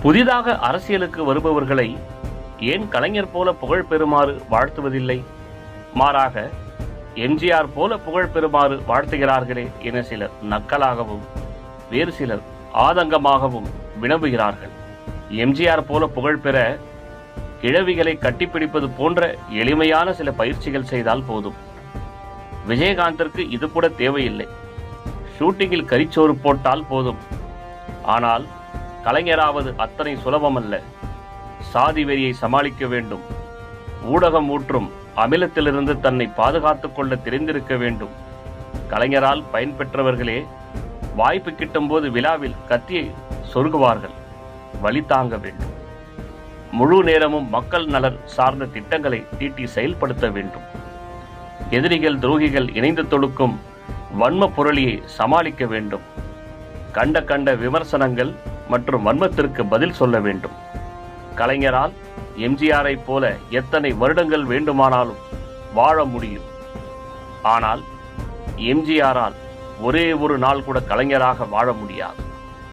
புதிதாக அரசியலுக்கு வருபவர்களை ஏன் கலைஞர் போல புகழ் பெறுமாறு வாழ்த்துவதில்லை? மாறாக எம்ஜிஆர் போல புகழ் பெறுமாறு வாழ்த்துகிறார்களே என சிலர் நக்கலாகவும் வேறு சிலர் ஆதங்கமாகவும் வினவுகிறார்கள். எம்ஜிஆர் போல புகழ் பெற கிழவிகளை கட்டிப்பிடிப்பது போன்ற எளிமையான சில பயிற்சிகள் செய்தால் போதும். விஜயகாந்திற்கு இது கூட தேவையில்லை. ஷூட்டிங்கில் கரிச்சோறு போட்டால் போதும். ஆனால் கலைஞராவது அத்தனை சுலபமல்ல. சாதி வெறியை சமாளிக்க வேண்டும். ஊடகம் ஊற்றும் அமிலத்திலிருந்து தன்னை பாதுகாத்துக் கொள்ள தெரிந்திருக்க வேண்டும். கலைஞரால் பயன்பெற்றவர்களே வாய்ப்பு கிட்டும் போது விழாவில் கத்தியை சொருகுவார்கள். வழி தாங்க வேண்டும். முழு நேரமும் மக்கள் நலன் சார்ந்த திட்டங்களை தீட்டி செயல்படுத்த வேண்டும். எதிரிகள் துரோகிகள் இணைந்து தொடுக்கும் வன்ம புரளியை சமாளிக்க வேண்டும். கண்ட விமர்சனங்கள் மற்றும் வன்மத்திற்கு பதில் சொல்ல வேண்டும். கலைஞரால் எம்ஜிஆரை போல எத்தனை வருடங்கள் வேண்டுமானாலும் வாழ முடியும். ஆனால் எம்ஜிஆரால் ஒரே ஒரு நாள் கூட கலைஞராக வாழ முடியாது.